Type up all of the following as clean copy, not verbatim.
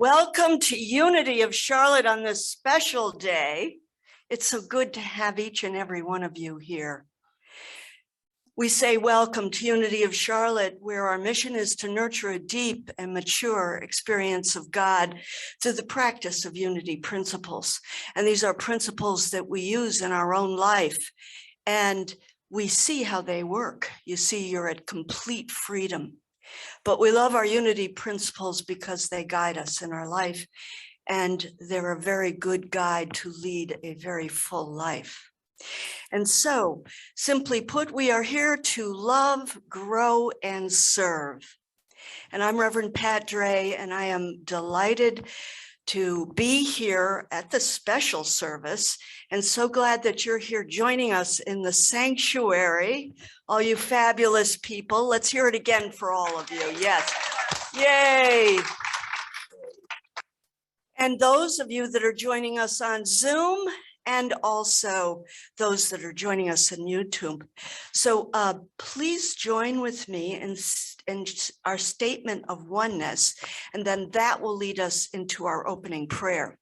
Welcome to Unity of Charlotte on this special day. It's so good to have each and every one of you here. We say welcome to Unity of Charlotte, where our mission is to nurture a deep and mature experience of God through the practice of unity principles. And these are principles that we use in our own life, and we see how they work. You see, you're at complete freedom. But we love our unity principles because they guide us in our life, and they're a very good guide to lead a very full life. And so, simply put, we are here to love, grow, and serve. And I'm Reverend Pat Dre, and I am delighted to be here at the special service, and so glad that you're here joining us in the sanctuary. All you fabulous people, let's hear it again for all of you. Yes, yay. And those of you that are joining us on Zoom, and also those that are joining us on YouTube. So please join with me in our statement of oneness, and then that will lead us into our opening prayer.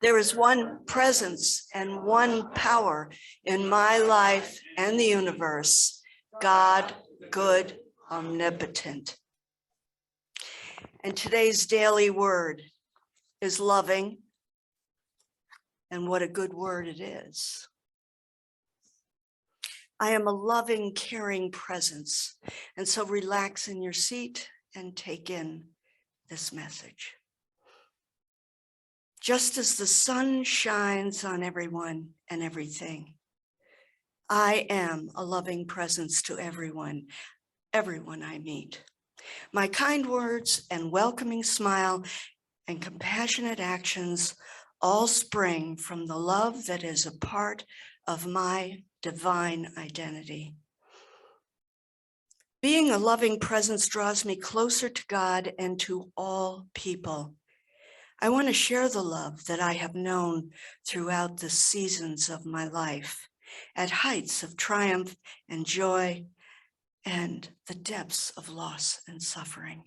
There is one presence and one power in my life and the universe, God, good, omnipotent. And today's daily word is loving, and what a good word it is. I am a loving, caring presence, and so relax in your seat and take in this message. Just as the sun shines on everyone and everything, I am a loving presence to everyone I meet. My kind words and welcoming smile and compassionate actions all spring from the love that is a part of my divine identity. Being a loving presence draws me closer to God and to all people. I want to share the love that I have known throughout the seasons of my life, at heights of triumph and joy, and the depths of loss and suffering.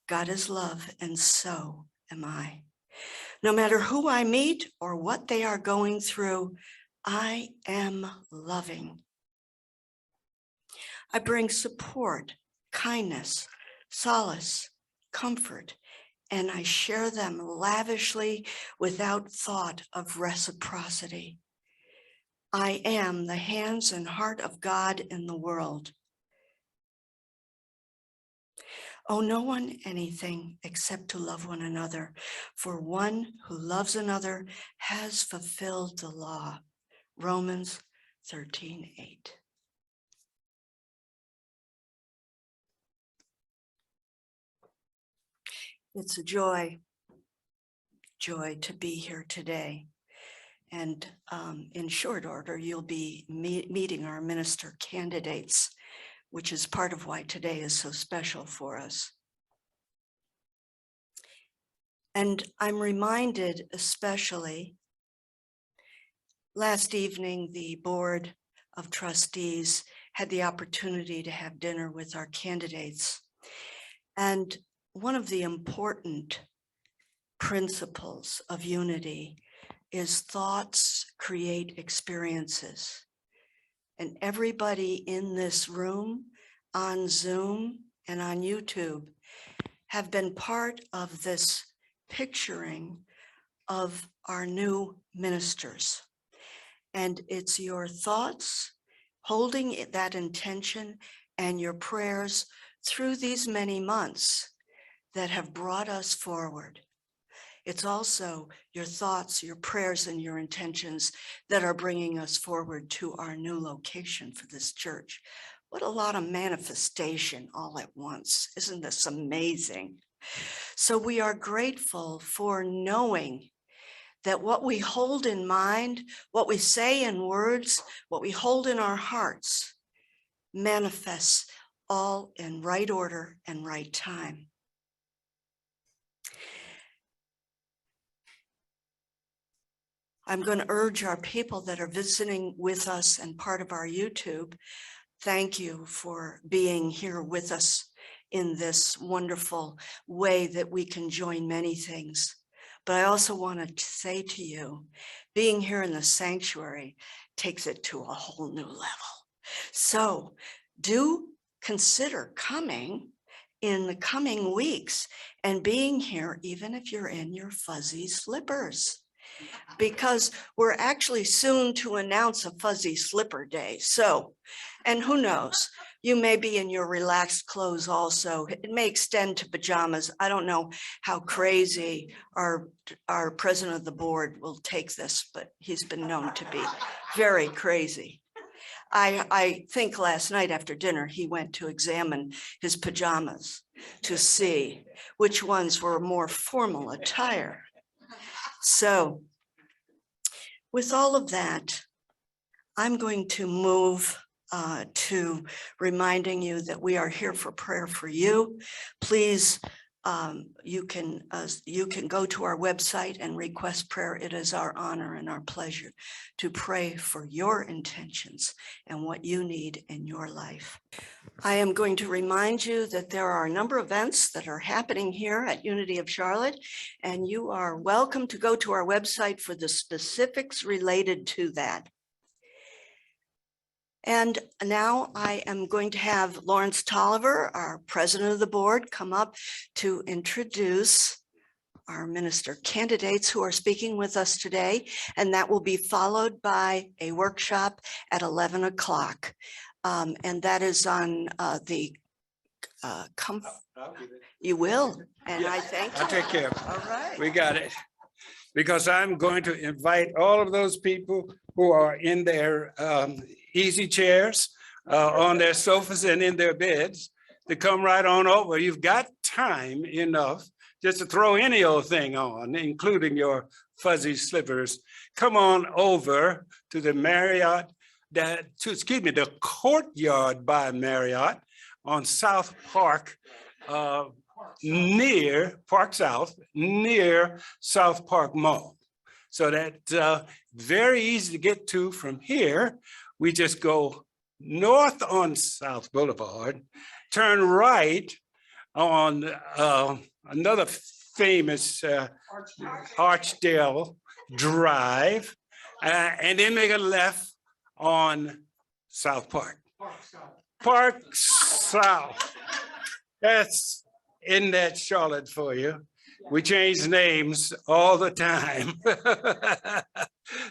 God is love, and so am I. No matter who I meet or what they are going through, I am loving. I bring support, kindness, solace, comfort, and I share them lavishly without thought of reciprocity. I am the hands and heart of God in the world. Owe no one anything except to love one another, for one who loves another has fulfilled the law. Romans 13:8. It's a joy to be here today. And in short order, you'll be meeting our minister candidates, which is part of why today is so special for us. And I'm reminded especially, last evening, the Board of Trustees had the opportunity to have dinner with our candidates. And one of the important principles of unity is thoughts create experiences. And everybody in this room, on Zoom and on YouTube, have been part of this picturing of our new ministers. And it's your thoughts, holding that intention, and your prayers through these many months that have brought us forward. It's also your thoughts, your prayers, and your intentions that are bringing us forward to our new location for this church. What a lot of manifestation all at once. Isn't this amazing? So we are grateful for knowing that what we hold in mind, what we say in words, what we hold in our hearts, manifests all in right order and right time. I'm going to urge our people that are visiting with us and part of our YouTube, thank you for being here with us in this wonderful way that we can join many things. But I also want to say to you, being here in the sanctuary takes it to a whole new level. So do consider coming in the coming weeks and being here, even if you're in your fuzzy slippers, because we're actually soon to announce a fuzzy slipper day. So, and who knows, you may be in your relaxed clothes also. It may extend to pajamas. I don't know how crazy our president of the board will take this, but he's been known to be very crazy. I think last night after dinner, he went to examine his pajamas to see which ones were more formal attire. So with all of that, I'm going to move to reminding you that we are here for prayer for you. Please, you can go to our website and request prayer. It is our honor and our pleasure to pray for your intentions and what you need in your life. I am going to remind you that there are a number of events that are happening here at Unity of Charlotte, and you are welcome to go to our website for the specifics related to that. And now I am going to have Lawrence Tolliver, our president of the board, come up to introduce our minister candidates who are speaking with us today. And that will be followed by a workshop at 11 o'clock. And that is on you will, and yes, I thank you. I'll take care of it. All right. We got it. Because I'm going to invite all of those people who are in their easy chairs, on their sofas and in their beds to come right on over. You've got time enough just to throw any old thing on, including your fuzzy slippers. Come on over to the Marriott, the Courtyard by Marriott on South Park, near Park South, near South Park Mall. So that's very easy to get to from here. We just go north on South Boulevard, turn right on another famous Archdale Drive, and then make a left on South Park. Park South. That's in that Charlotte for you. We change names all the time.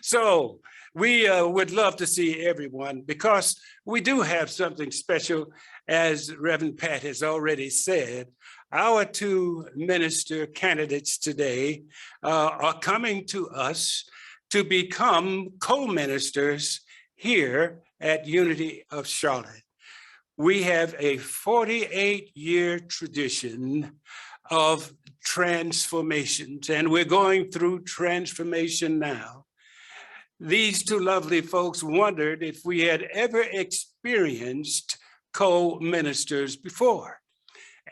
So we would love to see everyone, because we do have something special, as Reverend Pat has already said. Our two minister candidates today are coming to us to become co-ministers here at Unity of Charlotte. We have a 48-year tradition of transformations, and we're going through transformation now. These two lovely folks wondered if we had ever experienced co-ministers before.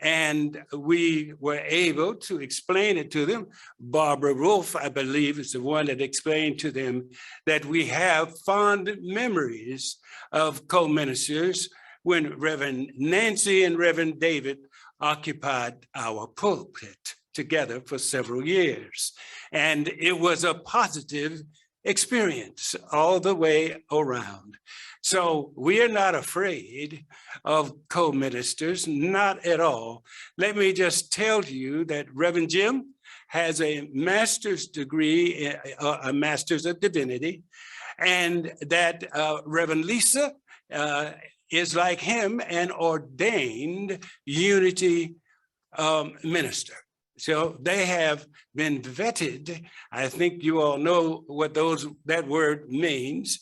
And we were able to explain it to them. Barbara Wolf, I believe, is the one that explained to them that we have fond memories of co-ministers when Reverend Nancy and Reverend David occupied our pulpit together for several years. And it was a positive experience all the way around. So we are not afraid of co-ministers, not at all. Let me just tell you that Reverend Jim has a master's degree, a master's of divinity, and that Reverend Lisa is like him, an ordained Unity minister. So they have been vetted. I think you all know what that word means.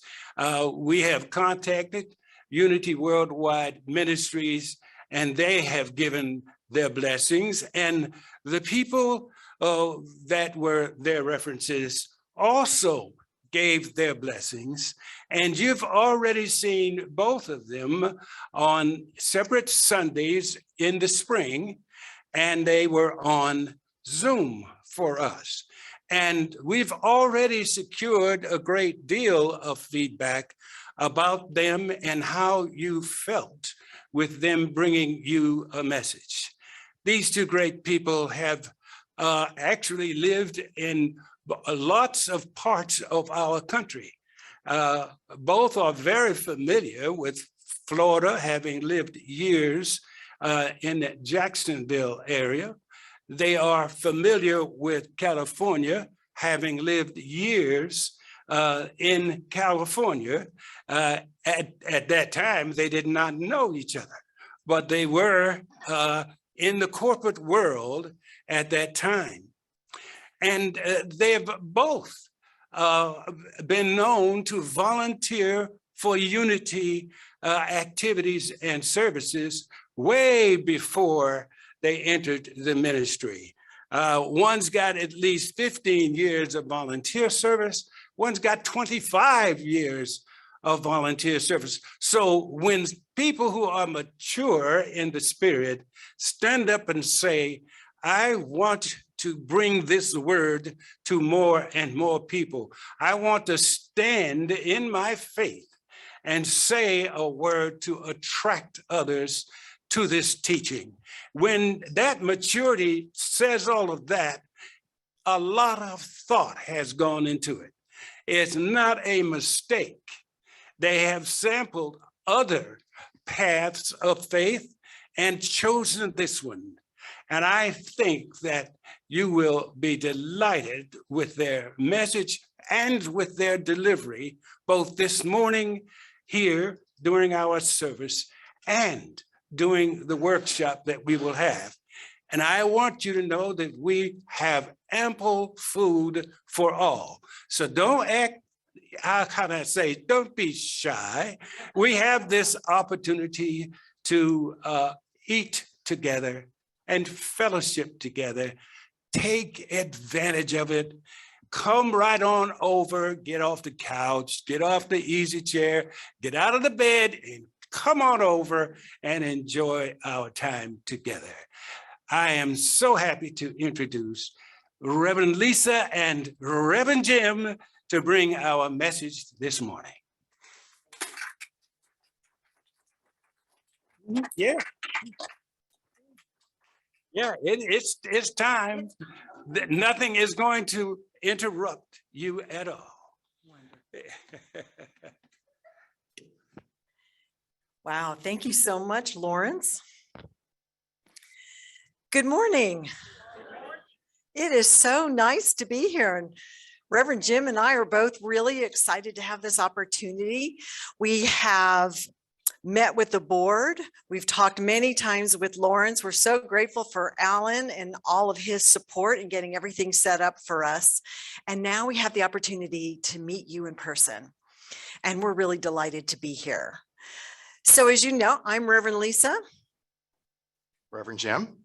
We have contacted Unity Worldwide Ministries, and they have given their blessings. And the people that were their references also gave their blessings. And you've already seen both of them on separate Sundays in the spring, and they were on Zoom for us. And we've already secured a great deal of feedback about them and how you felt with them bringing you a message. These two great people have actually lived in lots of parts of our country. Both are very familiar with Florida, having lived years in the Jacksonville area. They are familiar with California, having lived years in California. At that time, they did not know each other, but they were in the corporate world at that time. And they've both been known to volunteer for unity activities and services way before they entered the ministry. One's got at least 15 years of volunteer service. One's got 25 years of volunteer service. So when people who are mature in the spirit stand up and say, I want to bring this word to more and more people. I want to stand in my faith and say a word to attract others to this teaching. When that maturity says all of that, a lot of thought has gone into it. It's not a mistake. They have sampled other paths of faith and chosen this one. And I think that you will be delighted with their message and with their delivery, both this morning here during our service and during the workshop that we will have. And I want you to know that we have ample food for all. So don't act, how can I say, don't be shy. We have this opportunity to eat together and fellowship together. Take advantage of it. Come right on over, get off the couch, get off the easy chair, get out of the bed and come on over and enjoy our time together. I am so happy to introduce Reverend Lisa and Reverend Jim to bring our message this morning. Yeah. Yeah, it's time. Nothing is going to interrupt you at all. Wow, thank you so much, Lawrence. Good morning. It is so nice to be here. And Reverend Jim and I are both really excited to have this opportunity. We have met with the board. We've talked many times with Lawrence. We're so grateful for Alan and all of his support in getting everything set up for us. And now we have the opportunity to meet you in person. And we're really delighted to be here. So as you know, I'm Reverend Lisa. Reverend Jim.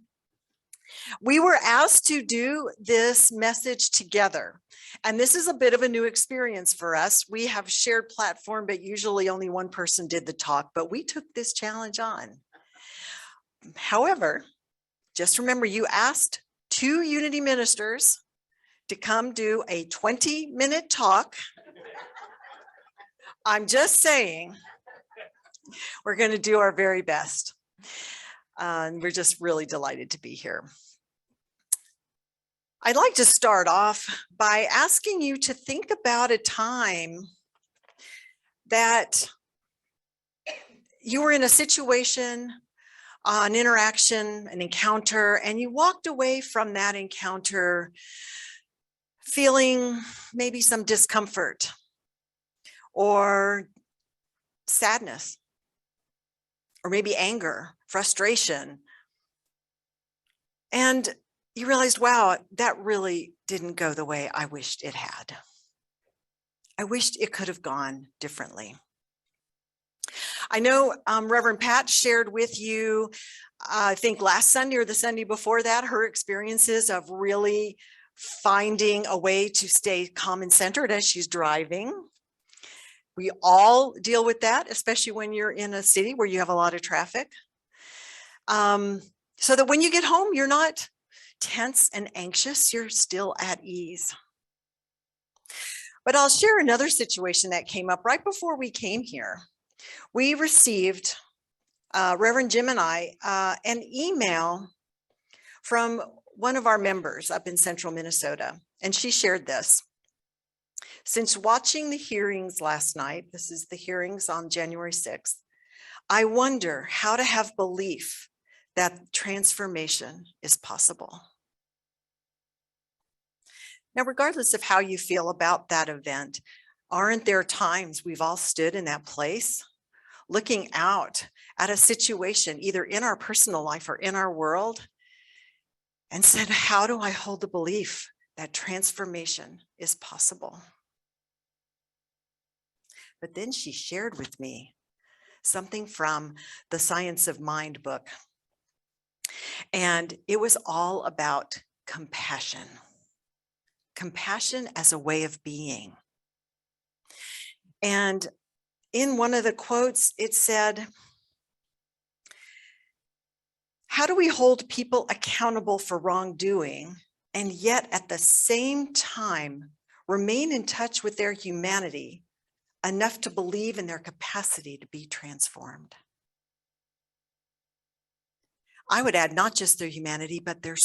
We were asked to do this message together. And this is a bit of a new experience for us. We have shared platform, but usually only one person did the talk, but we took this challenge on. However, just remember you asked 2 Unity ministers to come do a 20-minute talk. I'm just saying, we're going to do our very best. And we're just really delighted to be here. I'd like to start off by asking you to think about a time that you were in a situation, an interaction, an encounter, and you walked away from that encounter feeling maybe some discomfort or sadness, or maybe anger, frustration. And you realized, wow, that really didn't go the way I wished it had. I wished it could have gone differently. I know Reverend Pat shared with you, I think last Sunday or the Sunday before that, her experiences of really finding a way to stay calm and centered as she's driving. We all deal with that, especially when you're in a city where you have a lot of traffic. So that when you get home, you're not tense and anxious, you're still at ease. But I'll share another situation that came up right before we came here. We received Reverend Jim and I an email from one of our members up in central Minnesota, and she shared this. Since watching the hearings last night, this is the hearings on January 6th, I wonder how to have belief that transformation is possible. Now, regardless of how you feel about that event, aren't there times we've all stood in that place, looking out at a situation, either in our personal life or in our world, and said, how do I hold the belief that transformation is possible? But then she shared with me something from the Science of Mind book. And it was all about compassion. Compassion as a way of being. And in one of the quotes, it said, how do we hold people accountable for wrongdoing and yet at the same time remain in touch with their humanity enough to believe in their capacity to be transformed? I would add not just their humanity, but their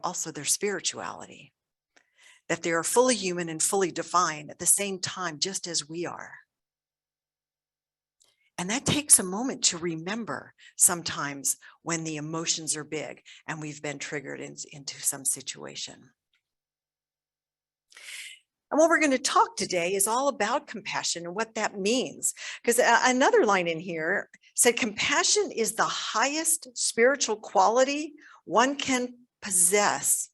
also their spirituality, that they are fully human and fully divine at the same time, just as we are. And that takes a moment to remember sometimes when the emotions are big and we've been triggered into some situation. And what we're going to talk today is all about compassion and what that means. Because another line in here said, compassion is the highest spiritual quality one can possess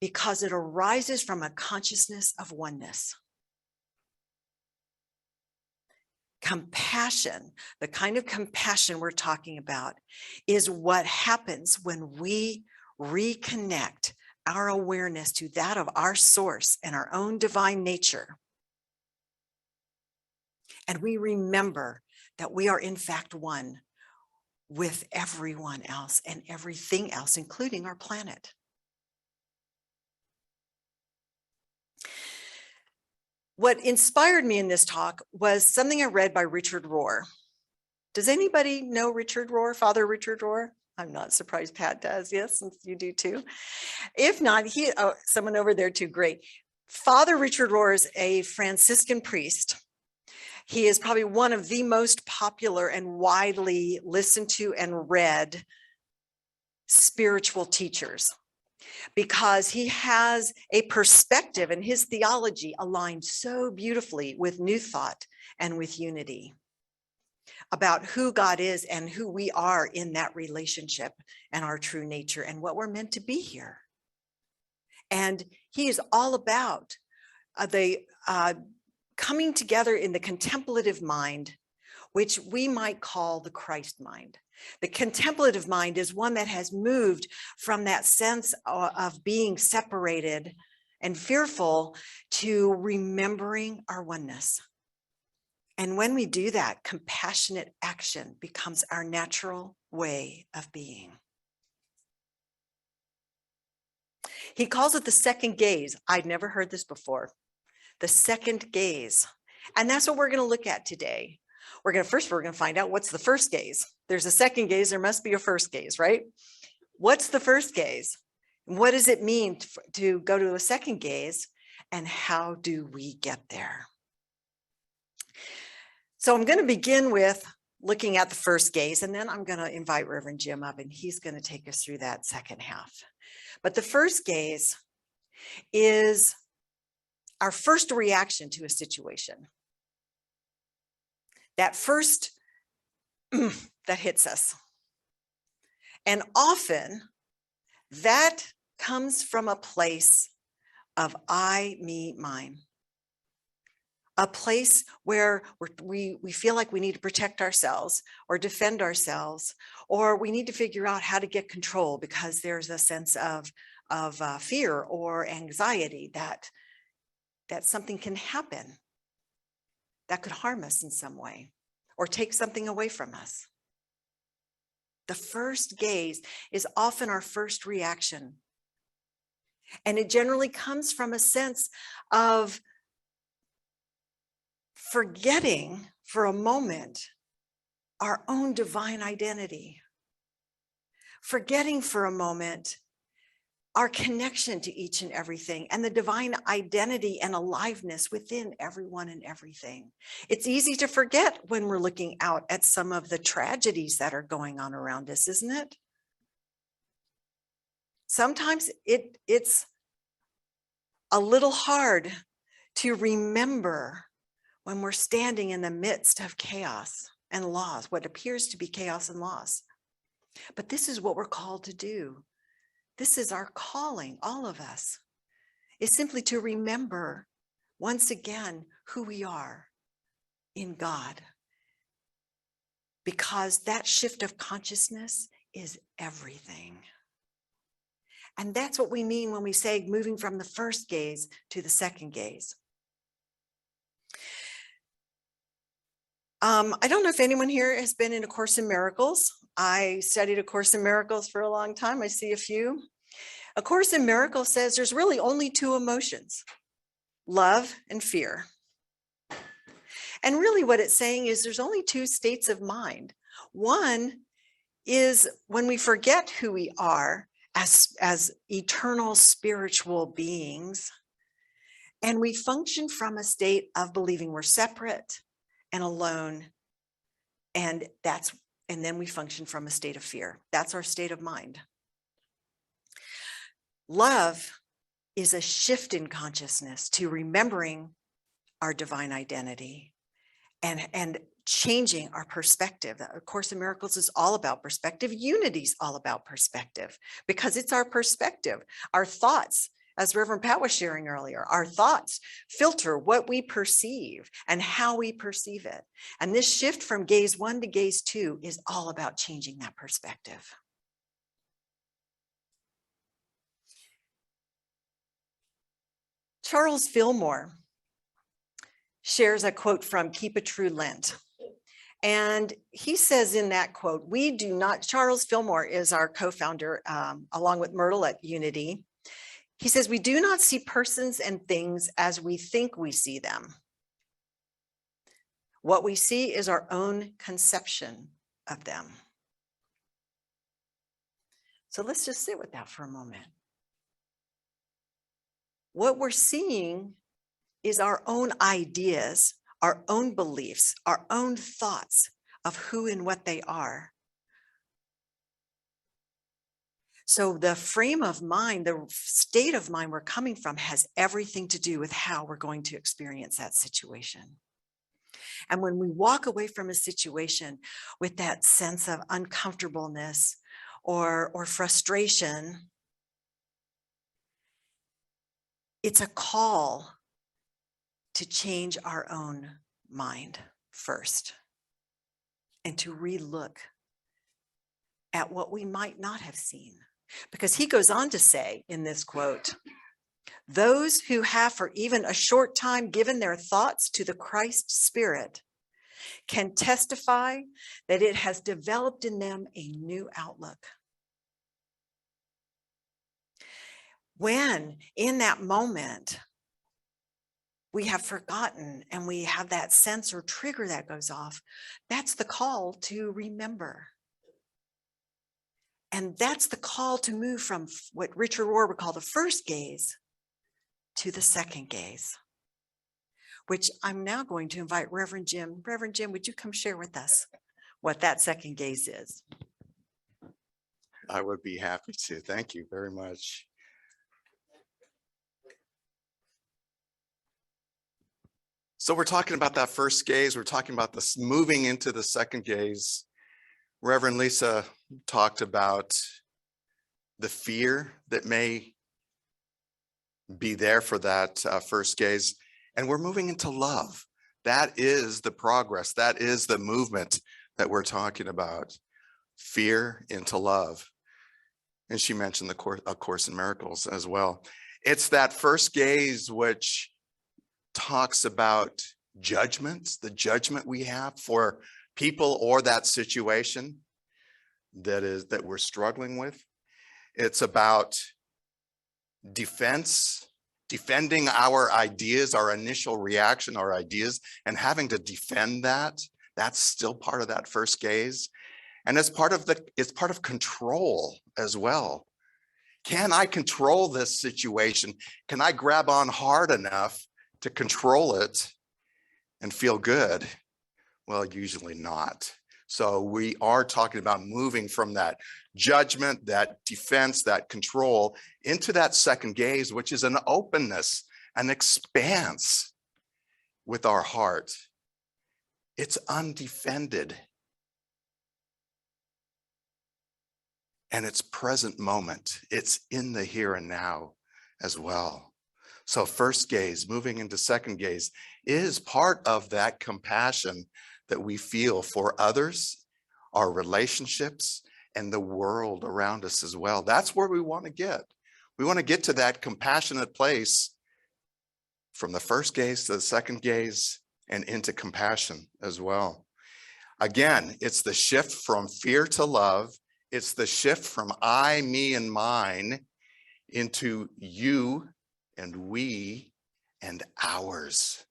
because it arises from a consciousness of oneness. Compassion, the kind of compassion we're talking about, is what happens when we reconnect our awareness to that of our source and our own divine nature. And we remember that we are in fact one with everyone else and everything else, including our planet. What inspired me in this talk was something I read by Richard Rohr. Does anybody know Richard Rohr, Father Richard Rohr? I'm not surprised Pat does. Yes, you do too. If not, someone over there too, great. Father Richard Rohr is a Franciscan priest. He is probably one of the most popular and widely listened to and read spiritual teachers, because he has a perspective and his theology aligned so beautifully with New Thought and with unity about who God is and who we are in that relationship and our true nature and what we're meant to be here. And he is all about the coming together in the contemplative mind, which we might call the Christ mind. The contemplative mind is one that has moved from that sense of being separated and fearful to remembering our oneness. And when we do that, compassionate action becomes our natural way of being. He calls it the second gaze. I'd never heard this before. The second gaze. And that's what we're going to look at today. We're going to find out what's the first gaze. There's a second gaze. There must be a first gaze, right? What's the first gaze? What does it mean to go to a second gaze? And how do we get there? So I'm going to begin with looking at the first gaze, and then I'm going to invite Reverend Jim up, and he's going to take us through that second half. But the first gaze is our first reaction to a situation. That first that hits us. And often that comes from a place of I, me, mine. A place where we feel like we need to protect ourselves or defend ourselves, or we need to figure out how to get control because there's a sense of fear or anxiety that something can happen that could harm us in some way or take something away from us. The first gaze is often our first reaction. And it generally comes from a sense of forgetting for a moment our own divine identity, forgetting for a moment our connection to each and everything and the divine identity and aliveness within everyone and everything. It's easy to forget when we're looking out at some of the tragedies that are going on around us, isn't it? Sometimes it's a little hard to remember when we're standing in the midst of chaos and loss, what appears to be chaos and loss. But this is what we're called to do. This is our calling, all of us, is simply to remember once again who we are in God. Because that shift of consciousness is everything. And that's what we mean when we say moving from the first gaze to the second gaze. I don't know if anyone here has been in A Course in Miracles. I studied A Course in Miracles for a long time. I see a few. A Course in Miracles says there's really only two emotions, love and fear. And really what it's saying is there's only two states of mind. One is when we forget who we are as eternal spiritual beings, and we function from a state of believing we're separate and alone, and then we function from a state of fear. That's our state of mind. Love is a shift in consciousness to remembering our divine identity and changing our perspective. A Course in Miracles is all about perspective. Unity is all about perspective because it's our perspective. Our thoughts, as Reverend Pat was sharing earlier, our thoughts filter what we perceive and how we perceive it. And this shift from gaze 1 to gaze 2 is all about changing that perspective. Charles Fillmore shares a quote from Keep a True Lent. And he says in that quote, we do not, Charles Fillmore is our co-founder along with Myrtle at Unity. He says, we do not see persons and things as we think we see them. What we see is our own conception of them. So let's just sit with that for a moment. What we're seeing is our own ideas, our own beliefs, our own thoughts of who and what they are. So the frame of mind, the state of mind we're coming from has everything to do with how we're going to experience that situation. And when we walk away from a situation with that sense of uncomfortableness or frustration, it's a call to change our own mind first and to relook at what we might not have seen. Because he goes on to say in this quote, those who have for even a short time given their thoughts to the Christ Spirit can testify that it has developed in them a new outlook. When in that moment, we have forgotten and we have that sense or trigger that goes off, that's the call to remember. And that's the call to move from what Richard Rohr would call the first gaze to the second gaze, which I'm now going to invite Reverend Jim. Reverend Jim, would you come share with us what that second gaze is? I would be happy to. Thank you very much. So we're talking about that first gaze. We're talking about this moving into the second gaze. Reverend Lisa talked about the fear that may be there for that first gaze. And we're moving into love. That is the progress. That is the movement that we're talking about. Fear into love. And she mentioned A Course in Miracles as well. It's that first gaze which talks about judgments, the judgment we have for people or that situation that we're struggling with. It's about defending our ideas, our initial reaction, our ideas, and having to defend that That's still part of that first gaze. And it's part of control as well. Can I control this situation? Can I grab on hard enough to control it and feel good? Well, usually not. So we are talking about moving from that judgment, that defense, that control into that second gaze, which is an openness, an expanse with our heart. It's undefended. And it's present moment. It's in the here and now as well. So first gaze, moving into second gaze, is part of that compassion that we feel for others, our relationships, and the world around us as well. That's where we want to get. We want to get to that compassionate place from the first gaze to the second gaze and into compassion as well. Again, it's the shift from fear to love. It's the shift from I, me, and mine into you and we and ours.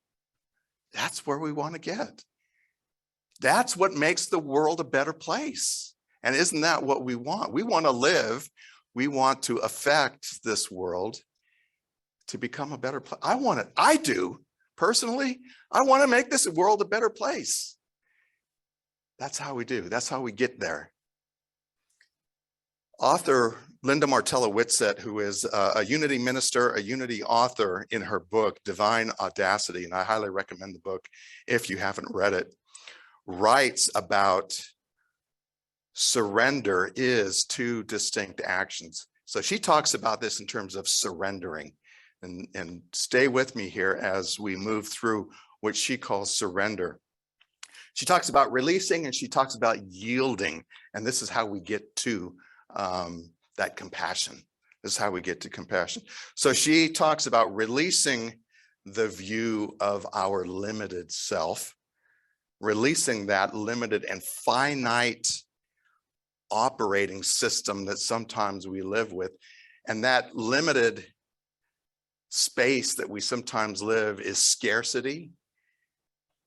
That's where we want to get. That's what makes the world a better place. And isn't that what we want? We want to live. We want to affect this world to become a better place. I do personally. I want to make this world a better place. That's how we do. That's how we get there. Author Linda Martella-Whitsett, who is a Unity minister, a Unity author, in her book, Divine Audacity, and I highly recommend the book if you haven't read it, writes about surrender is two distinct actions. So she talks about this in terms of surrendering. And stay with me here as we move through what she calls surrender. She talks about releasing and she talks about yielding. And this is how we get to that compassion. This is how we get to compassion. So she talks about releasing the view of our limited self, releasing that limited and finite operating system that sometimes we live with. And that limited space that we sometimes live is scarcity.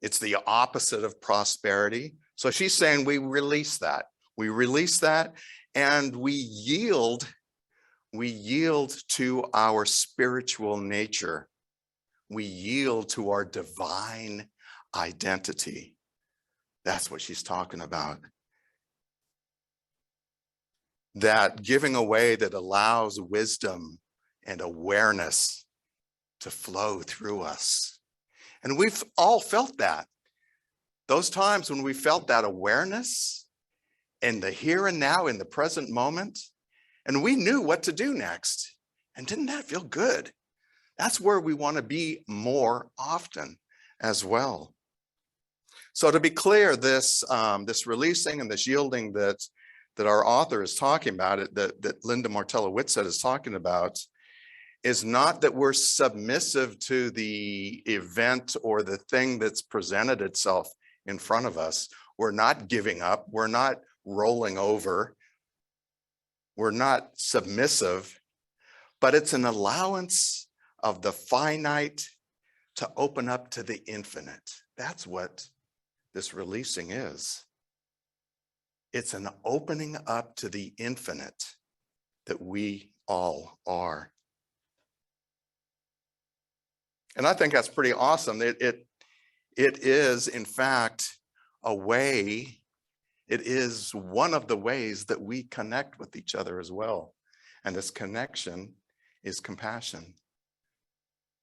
It's the opposite of prosperity. So she's saying we release that. We release that and we yield to our spiritual nature. We yield to our divine identity. That's what she's talking about. That giving away that allows wisdom and awareness to flow through us. And we've all felt that. Those times when we felt that awareness in the here and now, in the present moment, and we knew what to do next. And didn't that feel good? That's where we want to be more often as well. So to be clear, this releasing and this yielding that our author is talking about, that Linda Martella-Whitsett is talking about, is not that we're submissive to the event or the thing that's presented itself in front of us. We're not giving up. We're not rolling over. We're not submissive, but it's an allowance of the finite to open up to the infinite. That's what this releasing is. It's an opening up to the infinite that we all are. And I think that's pretty awesome. It is, in fact, a way, it is one of the ways that we connect with each other as well. And this connection is compassion.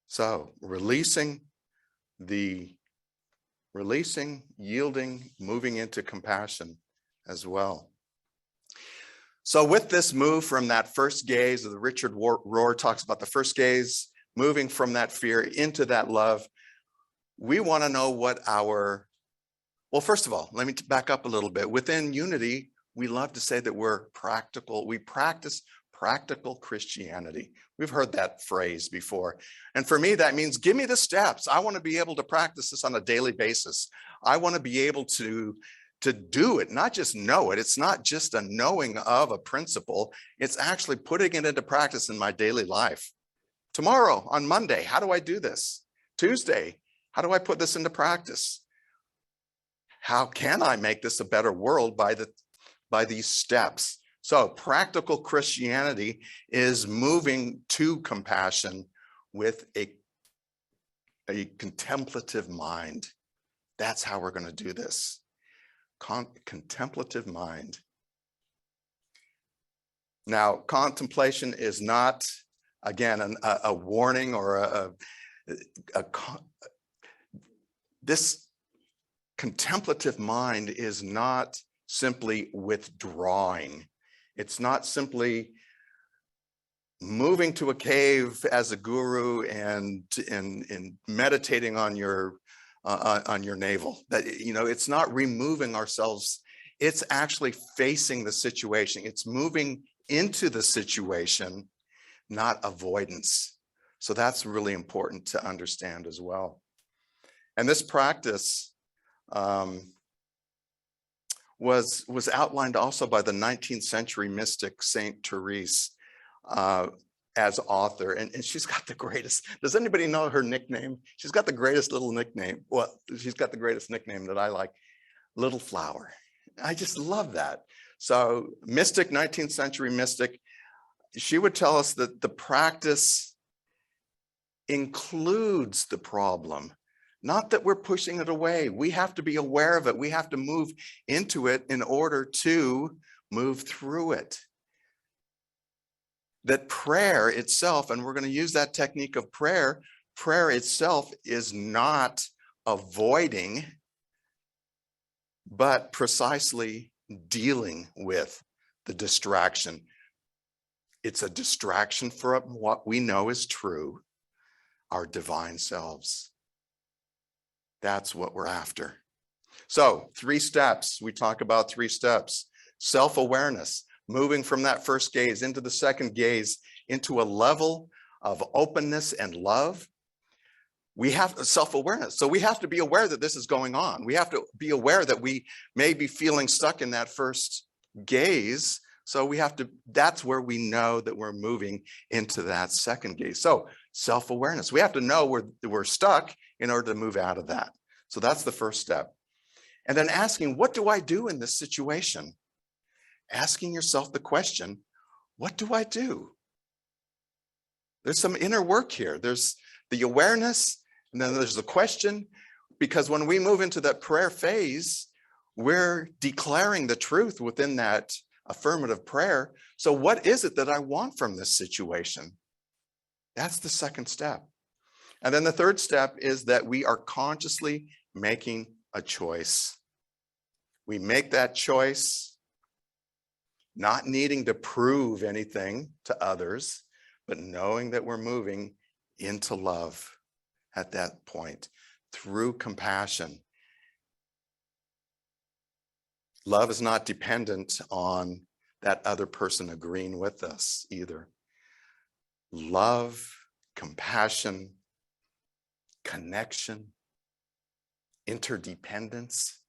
So releasing, yielding, moving into compassion as well. So with this move from that first gaze, the Richard Rohr talks about the first gaze, moving from that fear into that love, we want to know what well, first of all, let me back up a little bit. Within Unity, we love to say that we're practical. We practice practical Christianity. We've heard that phrase before. And for me, that means give me the steps. I want to be able to practice this on a daily basis. I want to be able to do it, not just know it. It's not just a knowing of a principle. It's actually putting it into practice in my daily life. Tomorrow, on Monday, how do I do this? Tuesday, how do I put this into practice? how can I make this a better world by these steps? So practical Christianity is moving to compassion with a contemplative mind. That's how we're going to do this. Contemplative mind. Now, contemplation is not, again, a warning or this contemplative mind is not simply withdrawing. It's not simply moving to a cave as a guru and meditating on your navel. That, you know, it's not removing ourselves. It's actually facing the situation. It's moving into the situation, not avoidance. So that's really important to understand as well. And this practice was outlined also by the 19th century mystic Saint Therese as author, and she's got the greatest. Does anybody know her nickname? She's got the greatest little nickname. Well, she's got the greatest nickname that I like, Little Flower. I just love that. So mystic, 19th century mystic, she would tell us that the practice includes the problem. Not that we're pushing it away. We have to be aware of it. We have to move into it in order to move through it. That prayer itself, and we're going to use that technique of prayer, prayer itself is not avoiding, but precisely dealing with the distraction. It's a distraction from what we know is true, our divine selves. That's what we're after. So 3 steps, we talk about 3 steps. Self-awareness, moving from that first gaze into the second gaze, into a level of openness and love. We have self-awareness. So we have to be aware that this is going on. We have to be aware that we may be feeling stuck in that first gaze. So we have to, that's where we know that we're moving into that second gaze. So self-awareness, we have to know we're stuck in order to move out of that. So that's the first step. And then asking, what do I do in this situation? Asking yourself the question, what do I do? There's some inner work here. There's the awareness, and then there's the question, because when we move into that prayer phase, we're declaring the truth within that affirmative prayer. So what is it that I want from this situation? That's the second step. And then the third step is that we are consciously making a choice. We make that choice, not needing to prove anything to others, but knowing that we're moving into love at that point through compassion. Love is not dependent on that other person agreeing with us either. Love, compassion, connection, interdependence.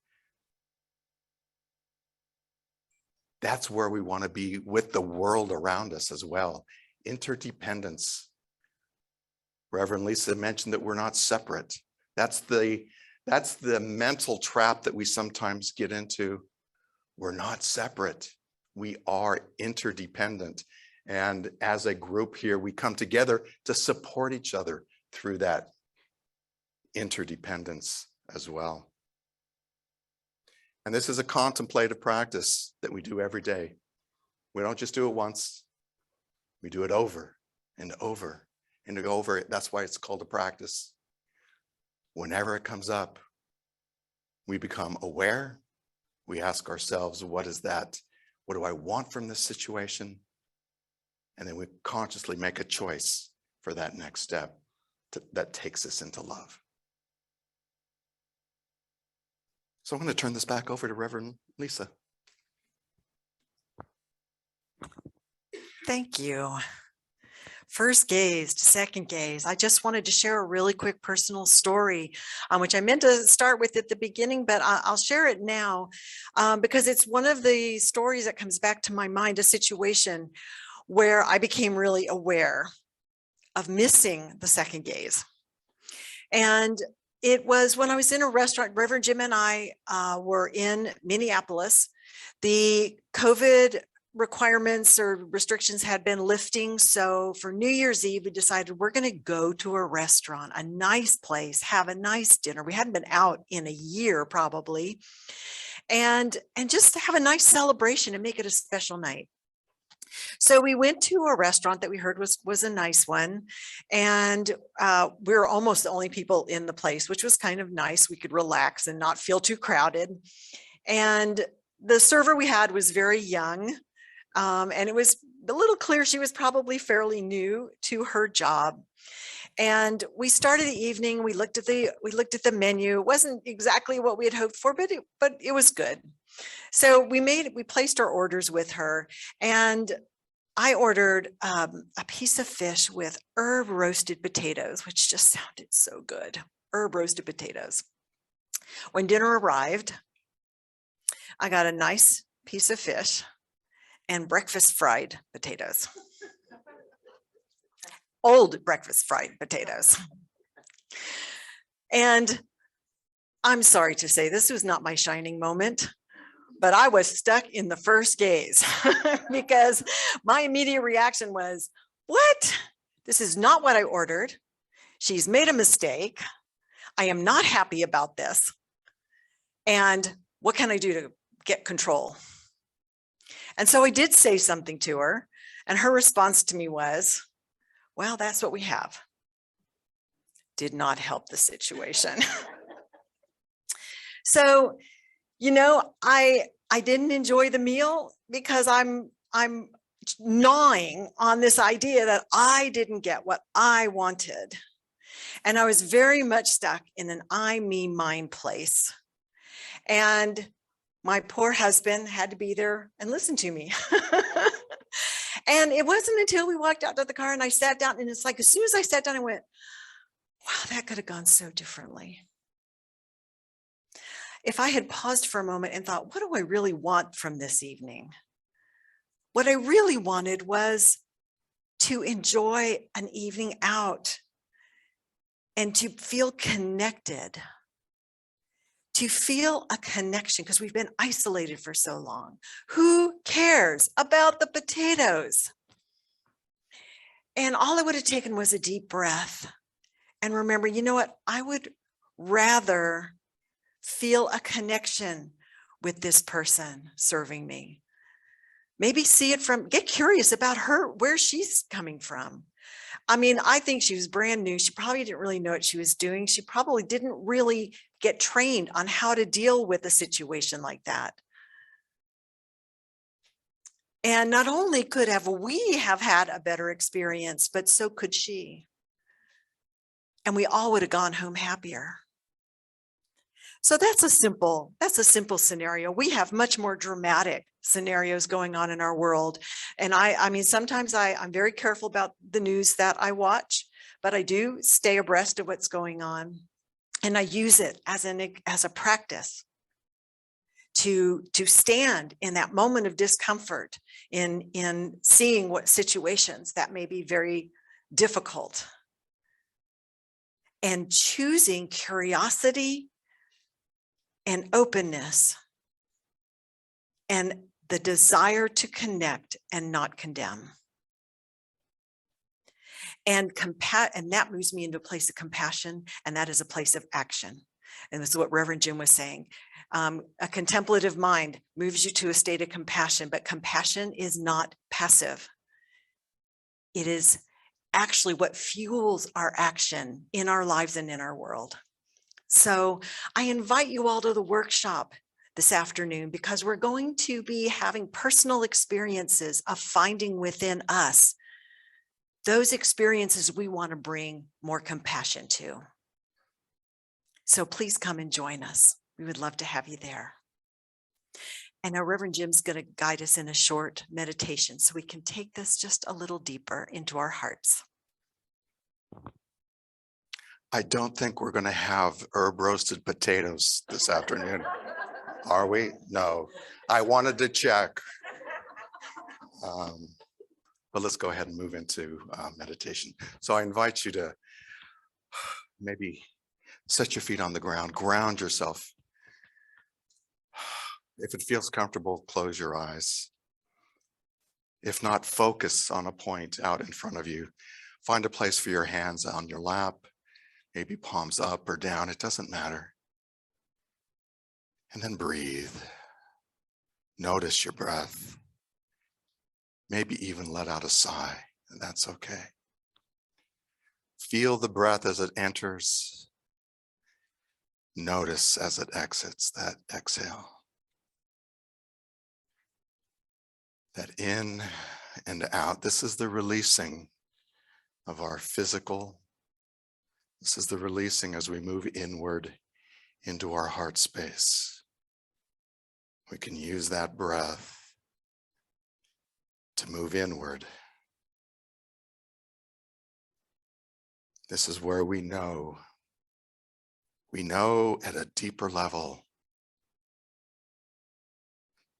That's where we want to be with the world around us as well. Interdependence. Reverend Lisa mentioned that we're not separate. That's the mental trap that we sometimes get into. We're not separate. We are interdependent. And as a group here, we come together to support each other through that interdependence as well. And this is a contemplative practice that we do every day. We don't just do it once. We do it over and over and over. That's why it's called a practice. Whenever it comes up, we become aware. We ask ourselves, what is that? What do I want from this situation? And then we consciously make a choice for that next step that takes us into love. So I'm going to turn this back over to Reverend Lisa. Thank you. First gaze to second gaze. I just wanted to share a really quick personal story, which I meant to start with at the beginning, but I'll share it now because it's one of the stories that comes back to my mind, a situation where I became really aware of missing the second gaze. And it was when I was in a restaurant. Reverend Jim and I were in Minneapolis. The COVID requirements or restrictions had been lifting. So for New Year's Eve, we decided we're going to go to a restaurant, a nice place, have a nice dinner. We hadn't been out in a year probably, and just have a nice celebration and make it a special night. So we went to a restaurant that we heard was a nice one, and we were almost the only people in the place, which was kind of nice. We could relax and not feel too crowded. And the server we had was very young, and it was a little clear she was probably fairly new to her job. And we started the evening. We looked at the menu. It wasn't exactly what we had hoped for, but it was good. So we placed our orders with her, and I ordered a piece of fish with herb roasted potatoes, which just sounded so good. Herb roasted potatoes. When dinner arrived, I got a nice piece of fish and breakfast fried potatoes. Old breakfast fried potatoes. And I'm sorry to say, this was not my shining moment, but I was stuck in the first gaze because my immediate reaction was, what? This is not what I ordered. She's made a mistake. I am not happy about this. And what can I do to get control? And so I did say something to her, and her response to me was, well, that's what we have. Did not help the situation. So, you know, I didn't enjoy the meal because I'm gnawing on this idea that I didn't get what I wanted. And I was very much stuck in an I, me, mine place. And my poor husband had to be there and listen to me. And it wasn't until we walked out to the car and I sat down, and it's like, as soon as I sat down, I went, wow, that could have gone so differently. If I had paused for a moment and thought, what do I really want from this evening? What I really wanted was to enjoy an evening out and to feel connected, to feel a connection, because we've been isolated for so long. Who cares about the potatoes? And all I would have taken was a deep breath and remember, you know what? I would rather feel a connection with this person serving me. Maybe see it get curious about her, where she's coming from. I mean, I think she was brand new. She probably didn't really know what she was doing. She probably didn't really get trained on how to deal with a situation like that. And not only could we have had a better experience, but so could she. And we all would have gone home happier. So that's a simple scenario. We have much more dramatic scenarios going on in our world. And I mean, sometimes I'm very careful about the news that I watch, but I do stay abreast of what's going on. And I use it as a practice to stand in that moment of discomfort in seeing what situations that may be very difficult, and choosing curiosity and openness and the desire to connect and not condemn. And that moves me into a place of compassion, and that is a place of action. And this is what Reverend Jim was saying. A contemplative mind moves you to a state of compassion, but compassion is not passive. It is actually what fuels our action in our lives and in our world. So I invite you all to the workshop this afternoon, because we're going to be having personal experiences of finding within us those experiences we want to bring more compassion to. So please come and join us. We would love to have you there. And now Reverend Jim's going to guide us in a short meditation so we can take this just a little deeper into our hearts. I don't think we're going to have herb roasted potatoes this afternoon. Are we? No, I wanted to check. But let's go ahead and move into meditation. So I invite you to maybe Set your feet on the ground, ground yourself. If it feels comfortable, close your eyes. If not, focus on a point out in front of you. Find a place for your hands on your lap, maybe palms up or down, it doesn't matter. And then breathe. Notice your breath. Maybe even let out a sigh, and that's okay. Feel the breath as it enters. Notice as it exits, that exhale. That in and out. This is the releasing of our physical. This is the releasing as we move inward into our heart space. We can use that breath to move inward. This is where we know at a deeper level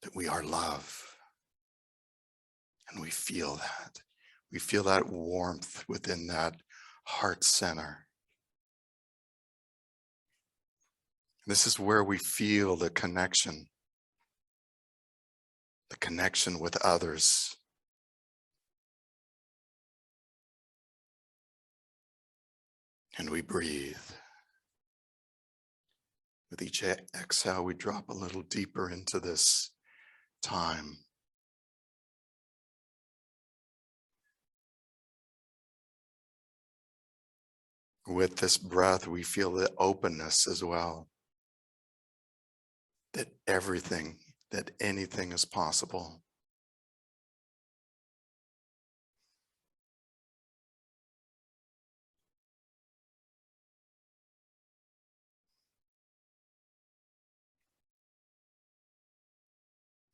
that we are love. And we feel that. We feel that warmth within that heart center. This is where we feel the connection with others. And we breathe. With each exhale, we drop a little deeper into this time. With this breath, we feel the openness as well. That everything, that anything is possible.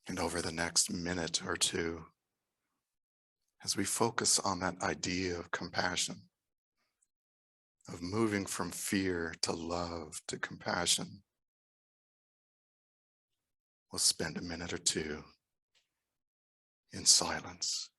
And over the next minute or two, as we focus on that idea of compassion, of moving from fear to love to compassion, we'll spend a minute or two in silence.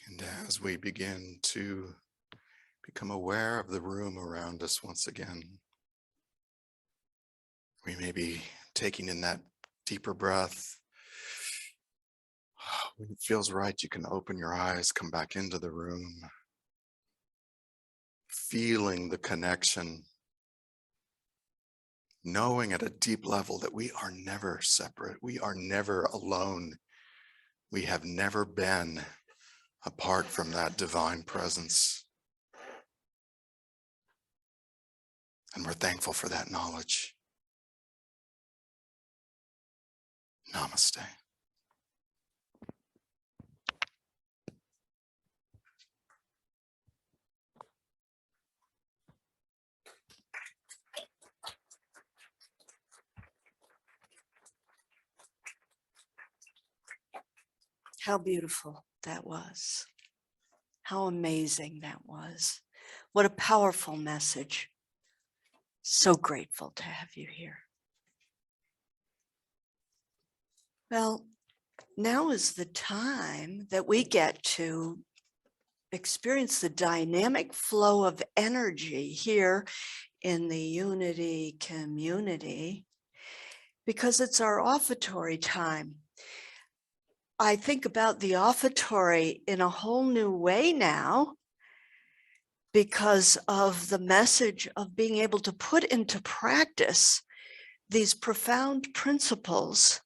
And as we begin to become aware of the room around us once again, we may be taking in that deeper breath. When it feels right, you can open your eyes, come back into the room, feeling the connection, knowing at a deep level that we are never separate. We are never alone. We have never been apart from that divine presence. And we're thankful for that knowledge. Namaste. How beautiful that was. How amazing that was. What a powerful message. So grateful to have you here. Well, now is the time that we get to experience the dynamic flow of energy here in the Unity community, because it's our offertory time. I think about the offertory in a whole new way now because of the message of being able to put into practice these profound principles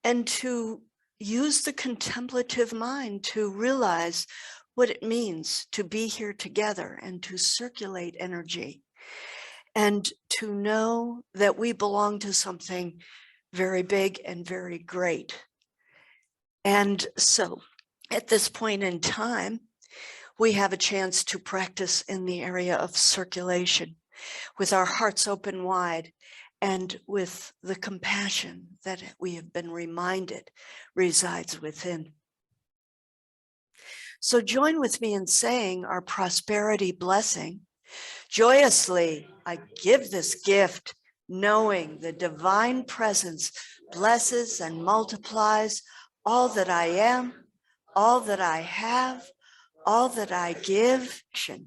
and to use the contemplative mind to realize what it means to be here together and to circulate energy and to know that we belong to something very big and very great. And so at this point in time, we have a chance to practice in the area of circulation with our hearts open wide and with the compassion that we have been reminded resides within. So join with me in saying our prosperity blessing. Joyously, I give this gift, knowing the divine presence blesses and multiplies all that I am, all that I have, all that I give. The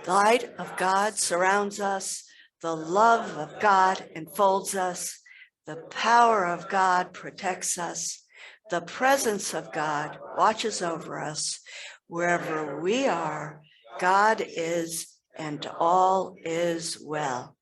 light of God surrounds us. The love of God enfolds us. The power of God protects us. The presence of God watches over us. Wherever we are, God is, and all is well.